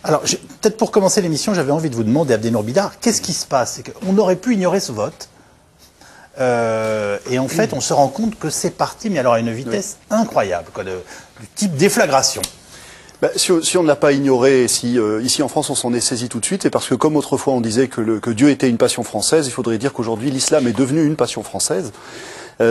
Alors, peut-être pour commencer l'émission, j'avais envie de vous demander, Abdenour Bidar, qu'est-ce qui se passe? C'est qu'on aurait pu ignorer ce vote. Et en fait, on se rend compte que c'est parti, mais alors à une vitesse incroyable, quoi, du type déflagration. Si on ne l'a pas ignoré, si ici en France on s'en est saisi tout de suite, c'est parce que comme autrefois on disait que Dieu était une passion française, il faudrait dire qu'aujourd'hui l'islam est devenu une passion française.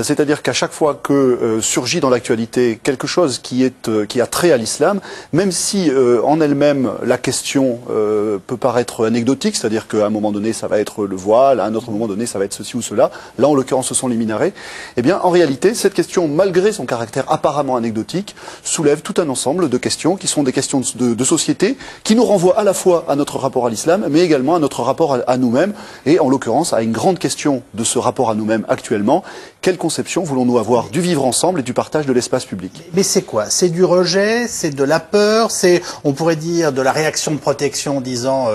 C'est-à-dire qu'à chaque fois que surgit dans l'actualité quelque chose qui a trait à l'islam, même si en elle-même la question peut paraître anecdotique, c'est-à-dire qu'à un moment donné ça va être le voile, à un autre moment donné ça va être ceci ou cela, là en l'occurrence ce sont les minarets, eh bien en réalité cette question, malgré son caractère apparemment anecdotique, soulève tout un ensemble de questions qui sont des questions de société, qui nous renvoient à la fois à notre rapport à l'islam, mais également à notre rapport à nous-mêmes, et en l'occurrence à une grande question de ce rapport à nous-mêmes actuellement. Quelle conception voulons-nous avoir du vivre ensemble et du partage de l'espace public? Mais c'est quoi? C'est du rejet? C'est de la peur? C'est, on pourrait dire, de la réaction de protection en disant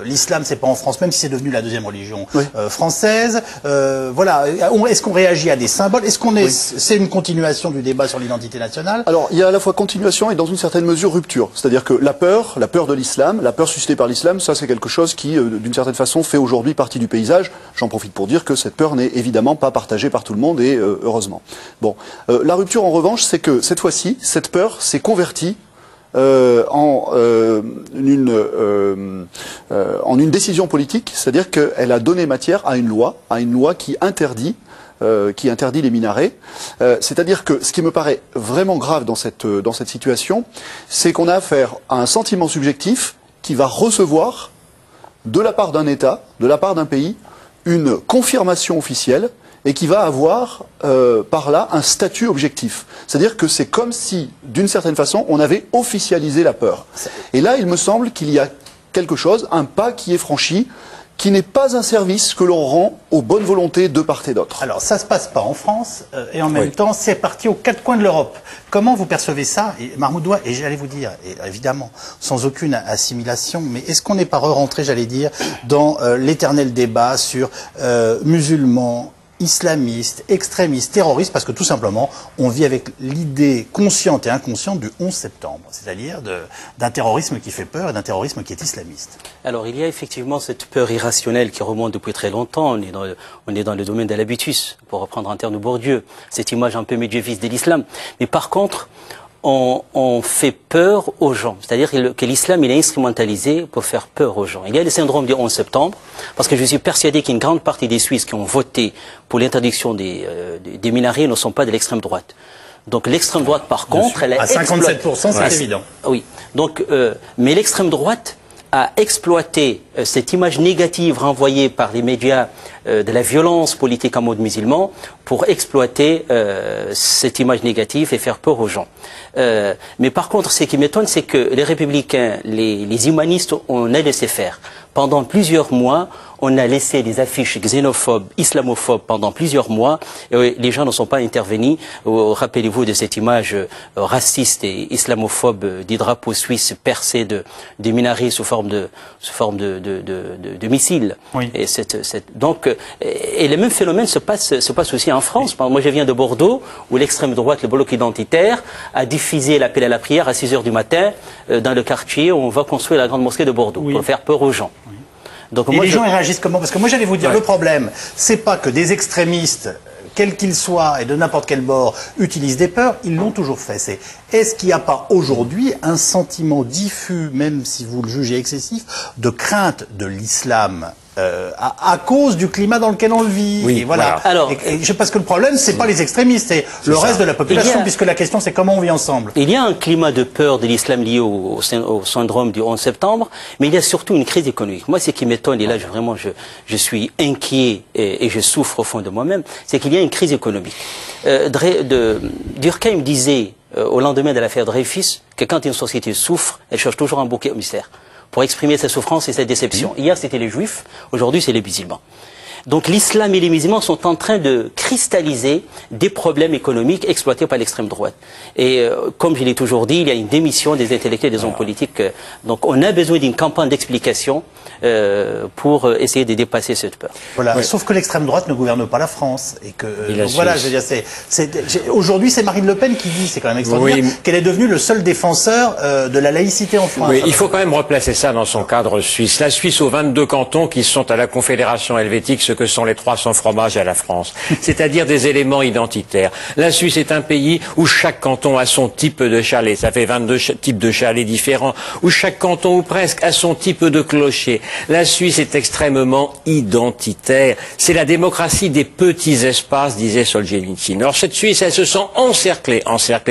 l'islam c'est pas en France, même si c'est devenu la deuxième religion française. Voilà. Est-ce qu'on réagit à des symboles? Est-ce qu'on est, c'est une continuation du débat sur l'identité nationale? Alors, il y a à la fois continuation et dans une certaine mesure rupture. C'est-à-dire que la peur de l'islam, la peur suscitée par l'islam, ça c'est quelque chose qui, d'une certaine façon, fait aujourd'hui partie du paysage. J'en profite pour dire que cette peur n'est évidemment pas partagée par tout le monde et heureusement. Bon, la rupture en revanche, c'est que cette fois-ci, cette peur s'est convertie en une décision politique, c'est-à-dire qu'elle a donné matière à une loi qui interdit les minarets. C'est-à-dire que ce qui me paraît vraiment grave dans cette situation, c'est qu'on a affaire à un sentiment subjectif qui va recevoir, de la part d'un État, de la part d'un pays, une confirmation officielle et qui va avoir par là un statut objectif. C'est-à-dire que c'est comme si, d'une certaine façon, on avait officialisé la peur. Et là, il me semble qu'il y a quelque chose, un pas qui est franchi, qui n'est pas un service que l'on rend aux bonnes volontés de part et d'autre. Alors, ça ne se passe pas en France, et en même temps, c'est parti aux quatre coins de l'Europe. Comment vous percevez ça? Et Mahmoud, et j'allais vous dire, et évidemment, sans aucune assimilation, mais est-ce qu'on n'est pas rentré, j'allais dire, dans l'éternel débat sur musulmans, islamistes, extrémistes, terroristes, parce que tout simplement, on vit avec l'idée consciente et inconsciente du 11 septembre, c'est-à-dire d'un terrorisme qui fait peur et d'un terrorisme qui est islamiste. Alors, il y a effectivement cette peur irrationnelle qui remonte depuis très longtemps. On est dans le domaine de l'habitus, pour reprendre un terme de Bourdieu, cette image un peu médiéviste de l'islam. Mais par contre, on fait peur aux gens. C'est-à-dire que l'islam, il est instrumentalisé pour faire peur aux gens. Il y a le syndrome du 11 septembre, parce que je suis persuadé qu'une grande partie des Suisses qui ont voté pour l'interdiction des minarets ne sont pas de l'extrême droite. Donc l'extrême droite, par contre, elle est à 57%, c'est évident. Oui. Donc, mais l'extrême droite a exploité cette image négative renvoyée par les médias de la violence politique en mode musulman pour exploiter cette image négative et faire peur aux gens. Mais par contre, ce qui m'étonne, c'est que les républicains, les humanistes, on a laissé faire. Pendant plusieurs mois, on a laissé des affiches xénophobes, islamophobes pendant plusieurs mois. Et les gens ne sont pas intervenus. Rappelez-vous de cette image raciste et islamophobe des drapeaux suisses percés de minarets sous forme de missiles. Oui. Et le même phénomène se passe aussi en France. Moi, je viens de Bordeaux, où l'extrême droite, le bloc identitaire, a diffusé l'appel à la prière à 6 h du matin dans le quartier où on va construire la grande mosquée de Bordeaux, pour faire peur aux gens. Donc, et les gens ils réagissent comment? Parce que moi j'allais vous dire, le problème, c'est pas que des extrémistes, quels qu'ils soient et de n'importe quel bord, utilisent des peurs, ils l'ont toujours fait. C'est est-ce qu'il n'y a pas aujourd'hui un sentiment diffus, même si vous le jugez excessif, de crainte de l'islam à cause du climat dans lequel on le vit? Oui, et voilà. Alors, parce que le problème, c'est pas les extrémistes, c'est le reste de la population, puisque la question c'est comment on vit ensemble. Il y a un climat de peur de l'islam lié au syndrome du 11 septembre, mais il y a surtout une crise économique. Moi, ce qui m'étonne, et là vraiment je suis inquiet et je souffre au fond de moi-même, c'est qu'il y a une crise économique. Durkheim disait au lendemain de l'affaire Dreyfus que quand une société souffre, elle cherche toujours un bouc émissaire pour exprimer sa souffrance et sa déception. Hier, c'était les Juifs, aujourd'hui, c'est les musulmans. Donc l'islam et les musulmans sont en train de cristalliser des problèmes économiques exploités par l'extrême droite. Et comme je l'ai toujours dit, il y a une démission des intellectuels et des hommes politiques. Donc on a besoin d'une campagne d'explication pour essayer de dépasser cette peur. Voilà. Sauf que l'extrême droite ne gouverne pas la France. Et que, donc voilà, je veux dire, aujourd'hui c'est Marine Le Pen qui dit, c'est quand même extraordinaire, qu'elle est devenue le seul défenseur de la laïcité en France. Oui, il faut quand même replacer ça dans son cadre suisse. La Suisse aux 22 cantons qui sont à la Confédération helvétique, ce que sont les 300 fromages à la France, c'est-à-dire des éléments identitaires. La Suisse est un pays où chaque canton a son type de chalet, ça fait 22 types de chalets différents, où chaque canton ou presque a son type de clocher. La Suisse est extrêmement identitaire. C'est la démocratie des petits espaces, disait Solzhenitsyn. Alors cette Suisse, elle se sent encerclée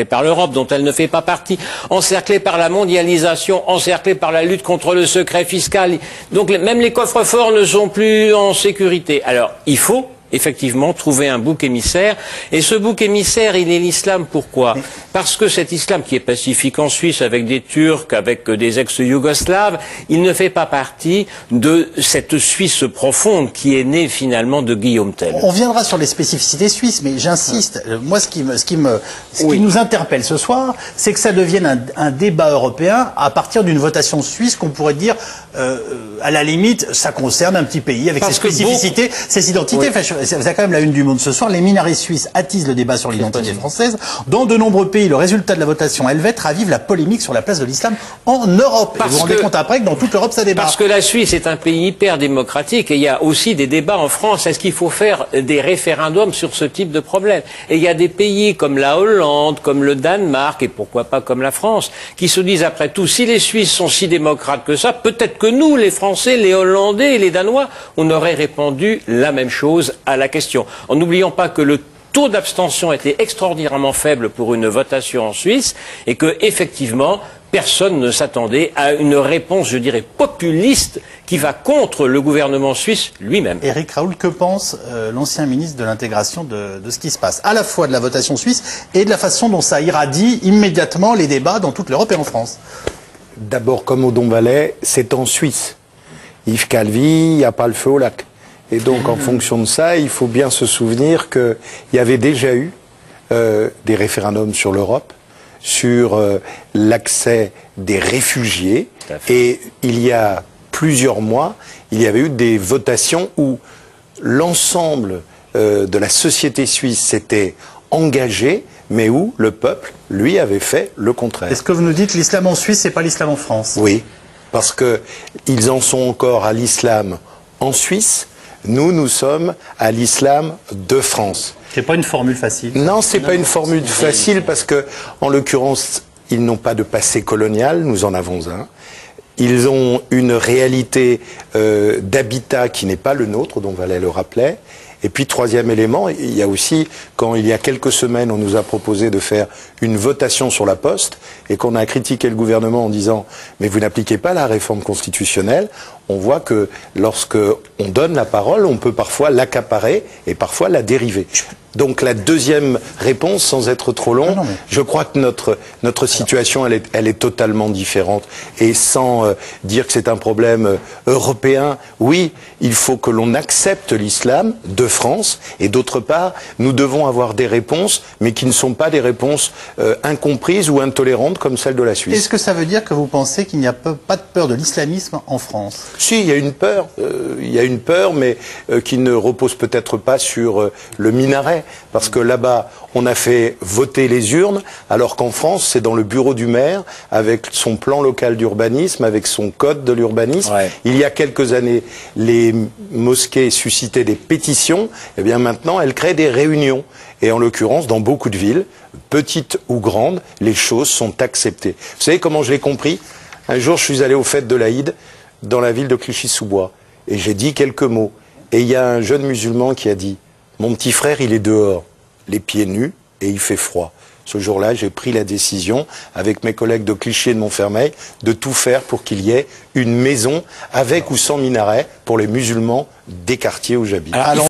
par l'Europe dont elle ne fait pas partie, encerclée par la mondialisation, encerclée par la lutte contre le secret fiscal. Donc même les coffres-forts ne sont plus en sécurité. Alors il faut effectivement trouver un bouc émissaire. Et ce bouc émissaire, il est l'islam. Pourquoi? Parce que cet islam qui est pacifique en Suisse avec des Turcs, avec des ex-Yougoslaves, il ne fait pas partie de cette Suisse profonde qui est née finalement de Guillaume Tell. On viendra sur les spécificités suisses, mais j'insiste. Moi, ce qui nous interpelle ce soir, c'est que ça devienne un débat européen à partir d'une votation suisse qu'on pourrait dire, à la limite, ça concerne un petit pays avec ses spécificités, ses identités. Enfin, c'est quand même la une du Monde ce soir. Les minarets suisses attisent le débat sur l'identité française. Dans de nombreux pays, le résultat de la votation helvète ravive la polémique sur la place de l'islam en Europe. Et vous vous rendez compte après que dans toute l'Europe, ça débat. Parce que la Suisse est un pays hyper démocratique et il y a aussi des débats en France. Est-ce qu'il faut faire des référendums sur ce type de problème? Et il y a des pays comme la Hollande, comme le Danemark et pourquoi pas comme la France, qui se disent après tout, si les Suisses sont si démocrates que ça, peut-être que nous, les Français, les Hollandais et les Danois, on aurait répondu la même chose à la question. En n'oubliant pas que le taux d'abstention était extraordinairement faible pour une votation en Suisse et que, effectivement, personne ne s'attendait à une réponse, je dirais, populiste qui va contre le gouvernement suisse lui-même. Éric Raoult, que pense l'ancien ministre de l'intégration de ce qui se passe, à la fois de la votation suisse et de la façon dont ça irradie immédiatement les débats dans toute l'Europe et en France? D'abord, comme au Don-Valais, c'est en Suisse. Yves Calvi, il n'y a pas le feu au lac. Et donc, en fonction de ça, il faut bien se souvenir qu'il y avait déjà eu des référendums sur l'Europe, sur l'accès des réfugiés. Et il y a plusieurs mois, il y avait eu des votations où l'ensemble de la société suisse s'était engagé, mais où le peuple, lui, avait fait le contraire. Est-ce que vous nous dites l'islam en Suisse, c'est pas l'islam en France? Oui, parce qu'ils en sont encore à l'islam en Suisse. Nous sommes à l'islam de France. C'est pas une formule facile. Non, c'est pas une formule facile parce que, en l'occurrence, ils n'ont pas de passé colonial, nous en avons un. Ils ont une réalité d'habitat qui n'est pas le nôtre, dont Valais le rappelait. Et puis, troisième élément, il y a aussi, quand il y a quelques semaines, on nous a proposé de faire une votation sur la Poste et qu'on a critiqué le gouvernement en disant « mais vous n'appliquez pas la réforme constitutionnelle », on voit que lorsque on donne la parole, on peut parfois l'accaparer et parfois la dériver. Donc la deuxième réponse, sans être trop long, je crois que notre situation, elle est totalement différente. Et sans dire que c'est un problème européen, oui, il faut que l'on accepte l'islam de France. Et d'autre part, nous devons avoir des réponses, mais qui ne sont pas des réponses incomprises ou intolérantes comme celle de la Suisse. Est-ce que ça veut dire que vous pensez qu'il n'y a pas de peur de l'islamisme en France? Si, il y a une peur, mais qui ne repose peut-être pas sur le minaret. Parce que là-bas, on a fait voter les urnes, alors qu'en France, c'est dans le bureau du maire, avec son plan local d'urbanisme, avec son code de l'urbanisme. Ouais. Il y a quelques années, les mosquées suscitaient des pétitions, et bien maintenant, elles créent des réunions. Et en l'occurrence, dans beaucoup de villes, petites ou grandes, les choses sont acceptées. Vous savez comment je l'ai compris? Un jour, je suis allé aux fêtes de l'Aïd, dans la ville de Clichy-sous-Bois, et j'ai dit quelques mots. Et il y a un jeune musulman qui a dit « Mon petit frère, il est dehors, les pieds nus, et il fait froid. » Ce jour-là, j'ai pris la décision, avec mes collègues de Clichy et de Montfermeil, de tout faire pour qu'il y ait une maison, avec ou sans minaret, pour les musulmans des quartiers où j'habite.